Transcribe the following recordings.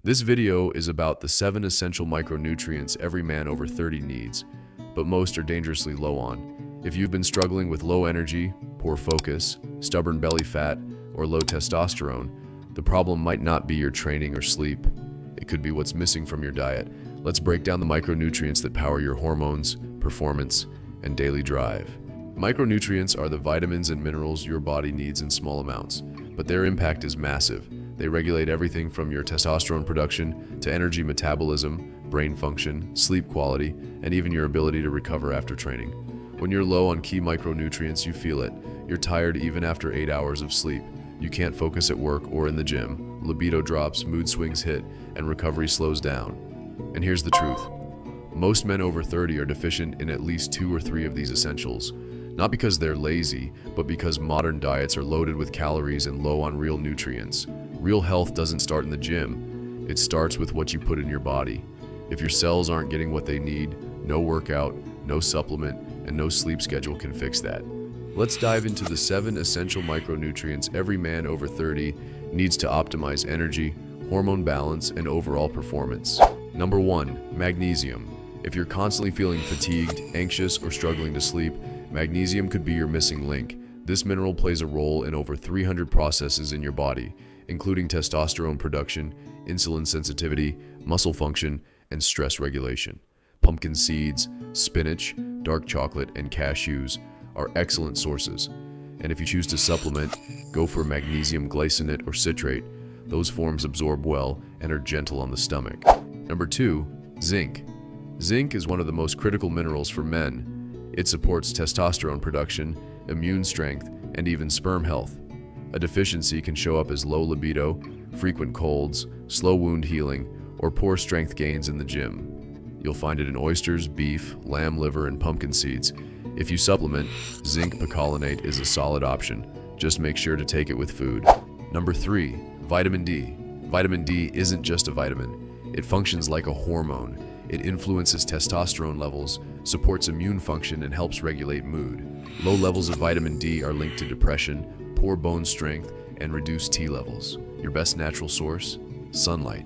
This video is about the 7 essential micronutrients every man over 30 needs, but most are dangerously low on. If you've been struggling with low energy, poor focus, stubborn belly fat, or low testosterone, the problem might not be your training or sleep. It could be what's missing from your diet. Let's break down the micronutrients that power your hormones, performance, and daily drive. Micronutrients are the vitamins and minerals your body needs in small amounts, but their impact is massive. They regulate everything from your testosterone production to energy metabolism, brain function, sleep quality, and even your ability to recover after training. When you're low on key micronutrients, you feel it. You're tired even after 8 hours of sleep. You can't focus at work or in the gym. Libido drops, mood swings hit, and recovery slows down. And here's the truth. Most men over 30 are deficient in at least 2 or 3 of these essentials. Not because they're lazy, but because modern diets are loaded with calories and low on real nutrients. Real health doesn't start in the gym. It starts with what you put in your body. If your cells aren't getting what they need, no workout, no supplement, and no sleep schedule can fix that. Let's dive into the 7 essential micronutrients every man over 30 needs to optimize energy, hormone balance, and overall performance. Number 1, magnesium. If you're constantly feeling fatigued, anxious, or struggling to sleep, magnesium could be your missing link. This mineral plays a role in over 300 processes in your body, including testosterone production, insulin sensitivity, muscle function, and stress regulation. Pumpkin seeds, spinach, dark chocolate, and cashews are excellent sources. And if you choose to supplement, go for magnesium glycinate or citrate. Those forms absorb well and are gentle on the stomach. Number 2, zinc. Zinc is one of the most critical minerals for men. It supports testosterone production, immune strength, and even sperm health. A deficiency can show up as low libido, frequent colds, slow wound healing, or poor strength gains in the gym. You'll find it in oysters, beef, lamb liver, and pumpkin seeds. If you supplement, zinc picolinate is a solid option. Just make sure to take it with food. Number 3, vitamin D. Vitamin D isn't just a vitamin. It functions like a hormone. It influences testosterone levels, supports immune function, and helps regulate mood. Low levels of vitamin D are linked to depression, poor bone strength, and reduced T levels. Your best natural source? Sunlight.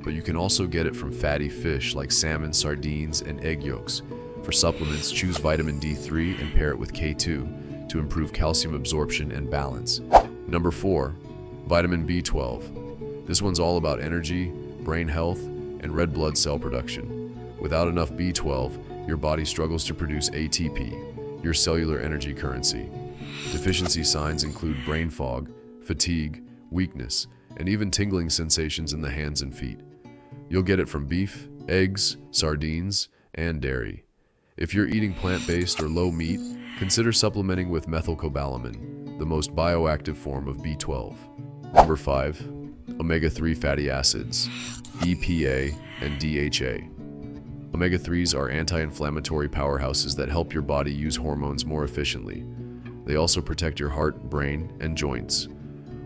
But you can also get it from fatty fish like salmon, sardines, and egg yolks. For supplements, choose vitamin D3 and pair it with K2 to improve calcium absorption and balance. Number 4, vitamin B12. This one's all about energy, brain health, and red blood cell production. Without enough B12, your body struggles to produce ATP, your cellular energy currency. Deficiency signs include brain fog, fatigue, weakness, and even tingling sensations in the hands and feet. You'll get it from beef, eggs, sardines, and dairy. If you're eating plant-based or low meat, consider supplementing with methylcobalamin, the most bioactive form of B12. Number 5, omega-3 fatty acids, EPA and DHA. Omega-3s are anti-inflammatory powerhouses that help your body use hormones more efficiently. They also protect your heart, brain, and joints.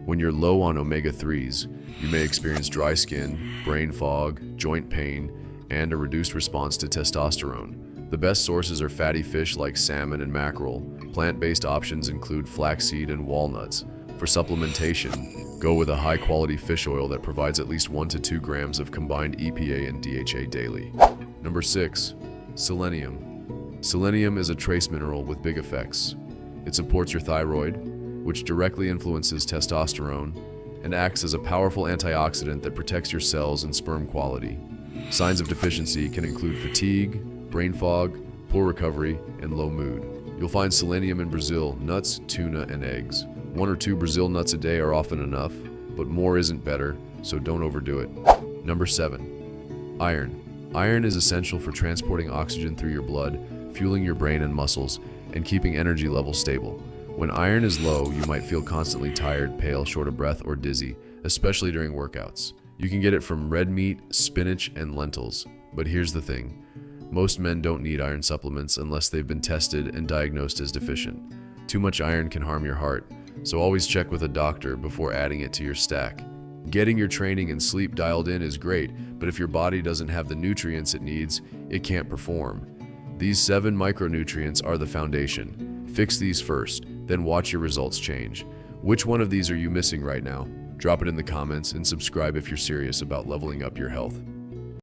When you're low on omega-3s, you may experience dry skin, brain fog, joint pain, and a reduced response to testosterone. The best sources are fatty fish like salmon and mackerel. Plant-based options include flaxseed and walnuts. For supplementation, go with a high-quality fish oil that provides at least 1 to 2 grams of combined EPA and DHA daily. Number 6, selenium. Selenium is a trace mineral with big effects. It supports your thyroid, which directly influences testosterone, and acts as a powerful antioxidant that protects your cells and sperm quality. Signs of deficiency can include fatigue, brain fog, poor recovery, and low mood. You'll find selenium in Brazil, nuts, tuna, and eggs. 1 or 2 Brazil nuts a day are often enough, but more isn't better, so don't overdo it. Number 7, iron. Iron is essential for transporting oxygen through your blood, fueling your brain and muscles, and keeping energy levels stable. When iron is low, you might feel constantly tired, pale, short of breath, or dizzy, especially during workouts. You can get it from red meat, spinach, and lentils. But here's the thing. Most men don't need iron supplements unless they've been tested and diagnosed as deficient. Too much iron can harm your heart, so always check with a doctor before adding it to your stack. Getting your training and sleep dialed in is great, but if your body doesn't have the nutrients it needs, it can't perform. These 7 micronutrients are the foundation. Fix these first, then watch your results change. Which one of these are you missing right now? Drop it in the comments and subscribe if you're serious about leveling up your health.